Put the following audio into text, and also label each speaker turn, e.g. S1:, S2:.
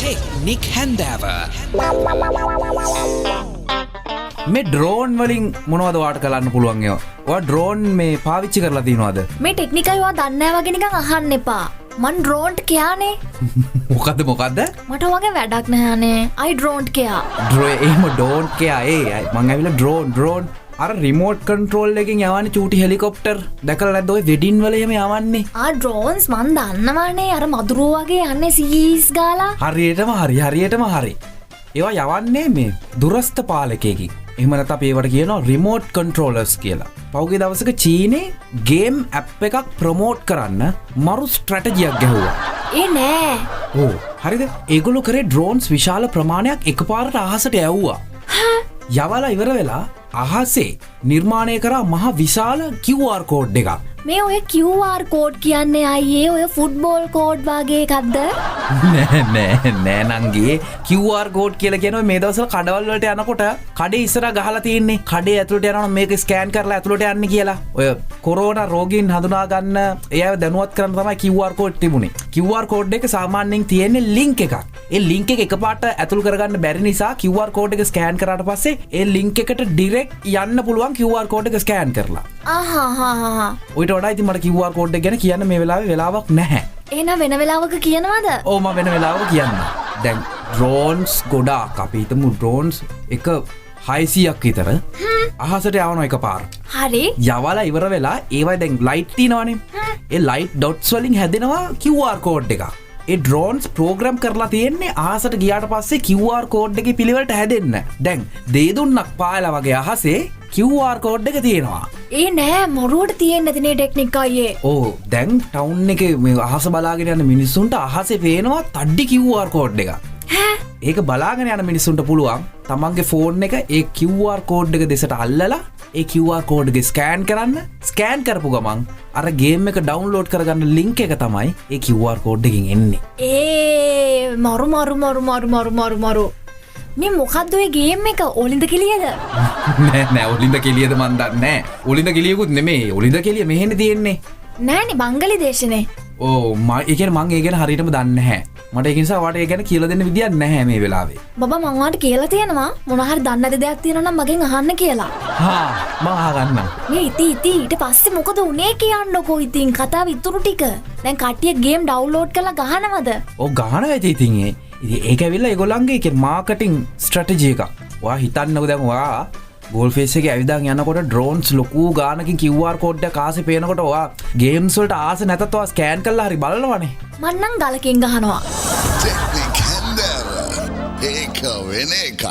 S1: technickhendawa.
S2: මේ drone වලින් මොනවද වාට කරන්න පුළුවන් ඒවා? ඔයා ඩ්‍රෝන් මේ පාවිච්චි කරලා තියෙනවද?
S3: මේ ටෙක්නිකයි ඔයා දන්නේ නැහැ වගේ නිකන් අහන්න එපා. මන් ඩ්‍රෝන්ට කියානේ.
S2: මොකද්ද?
S3: මට වගේ වැඩක් නැහැනේ. I don't care.
S2: එහෙම ඩෝන්ට් කෙයා මං ඇවිල්ලා ඩ්‍රෝන් අර රිමෝට් කන්ට්‍රෝල් එකකින් යවන්නේ චූටි හෙලිකොප්ටර් දැකලා නැද්ද ඔය වෙඩින් වල එහෙම යවන්නේ?
S3: ඩ්‍රෝන්ස් මන් දන්නවානේ අර මදුරුව වගේ යන්නේ සීස් ගාලා.
S2: හරියටම හරි. ඒවා යවන්නේ මේ දුරස්ත පාලකයකින්. එහෙම නැත්නම් අපි ඒවට කියනවා රිමෝට් කන්ට්‍රෝලර්ස් කියලා. පහුගිය දවසක චීනේ ගේම් ඇප් එකක් ප්‍රොමෝට් කරන්න මරු ස්ට්‍රැටජියක් ගැහුවා.
S3: නෑ.
S2: ඕ හරිද? ඒගොල්ලෝ කරේ ඩ්‍රෝන්ස් විශාල ප්‍රමාණයක් එකපාරට අහසට යවුවා. යවලා ඉවර වෙලා අහසේ නිර්මාණය කරා මහ විශාල QR කෝඩ් එකක්.
S3: මේ ඔය QR කෝඩ් කියන්නේ අයියේ ඔය ෆුට්බෝල් කෝඩ් වගේ එකක්ද?
S2: නෑ නංගී QR කෝඩ් කියලා කියනවා මේ දවස්වල කඩවල් වලට යනකොට කඩේ ඉස්සරහ ගහලා තියෙන්නේ කඩේ ඇතුළට යනවා මේක ස්කෑන් කරලා ඇතුළට යන්න කියලා. ඔය කොරෝනා රෝගීන් හඳුනා ගන්න එයාව දැනුවත් කරන්න තමයි QR කෝඩ් තිබුණේ. QR කෝඩ් එක සාමාන්‍යයෙන් තියෙන්නේ ලින්ක් එකක්. ඒ ලින්ක් එක එකපාරට ඇතුළු කරගන්න බැරි නිසා QR කෝඩ් එක ස්කෑන් කරාට පස්සේ ඒ ලින්ක් එකට ඩිරෙක්ට් යන්න පුළුවන් QR කෝඩ් එක ස්කෑන් කරලා. ඔයිට වඩා ඉතින් මට QR කෝඩ් එක ගැන කියන්න මේ වෙලාවේ වෙලාවක් නැහැ.
S3: එහෙනම් වෙන වෙලාවක කියනවද?
S2: ඔව් මම වෙන වෙලාවක කියන්න. දැන් ඩ්‍රෝන්ස් ගොඩාක් අපි හිතමු ඩ්‍රෝන්ස් එක 600ක් විතර අහසට යවනවා එකපාර.
S3: හරි.
S2: යවලා ඉවර වෙලා ඒවයි දැන් ලයිට් තියෙනවනේ. ඒ ලයිට් ඩොට්ස් වලින් හැදෙනවා QR කෝඩ් එකක්. ඒ ඩ්‍රෝන්ස් ප්‍රෝග්‍රෑම් කරලා තියෙන්නේ අහසට ගියාට පස්සේ QR කෝඩ් එකේ පිළිවෙලට හැදෙන්න. දැන් දෙදුන්නක් පායලා වගේ අහසේ QR කෝඩ් එක තියෙනවා.
S3: නෑ මොරුවට තියෙන්නේ නැති නේ ටෙක්නික් අයියේ.
S2: ඕ දැන් ටවුන් එකේ මේ අහස බලාගෙන යන මිනිස්සුන්ට අහසේ පේනවා තඩ්ඩි QR කෝඩ් එකක්. ඒක බලාගෙන යන මිනිස්සුන්ට පුළුවන් තමන්ගේ ෆෝන් එක ඒ QR කෝඩ් එක දෙසට අල්ලලා ඒ QR කෝඩ් එක ස්කෑන් කරන්න. ස්කෑන් කරපු ගමන් අර ගේම් එක ඩවුන්ලෝඩ් කරගන්න ලින්ක් එක තමයි ඒ QR කෝඩ් එකකින් එන්නේ.
S3: මරු. මේ මොකද්ද ඔය ගේම් එක? ඔලින්ද කෙලියද?
S2: නෑ ඔලින්ද කෙලියද මන් දන්නේ නෑ. ඔලින්ද කෙලියකුත් නෙමෙයි. ඔලින්ද කෙලිය මෙහෙනේ තියෙන්නේ.
S3: නෑනේ බංගලි දේශනේ.
S2: ඕ ඒ කියන්නේ මං ඒ ගැන හරියටම දන්නේ නැහැ. මට ඒක නිසා වාට ඒ ගැන කියලා දෙන්න විදියක් නැහැ මේ වෙලාවේ.
S3: බබා මං වාට කියලා තියෙනවා මොනවා හරි දන්නේ නැති දෙයක් තියෙනවා නම් මගෙන් අහන්න කියලා.
S2: මං අහගන්නම්.
S3: මේ ඊට පස්සේ මොකද උනේ කියන්නකෝ ඉතින් කතාව ඉතුරු ටික. දැන් කට්ටිය ගේම් ඩවුන්ලෝඩ් කරලා ගහනවද?
S2: ඔව් ගහනවා ඉතින් ඒක ඇවිල්ලා ඒගොල්ලන්ගේ මාකටිං ස්ට්‍රැටජි එකක්. ඔයා හිතන්නකෝ දැන් ඔයා ගෝල් ෆේස් එකේ ඇවිදන් යනකොට ඩ්‍රෝන්ස් ලොකු ගානකින් QR කෝඩ් එක ආසේ පේනකොට ඔයා ගේම්ස් වලට ආස නැතත් ඔයා ස්කෑන් කරලා හරි බලනවනේ.
S3: මං නම් ගලකින් ගහනවා.
S4: Technickhendawa. Ekka වෙන එකක්.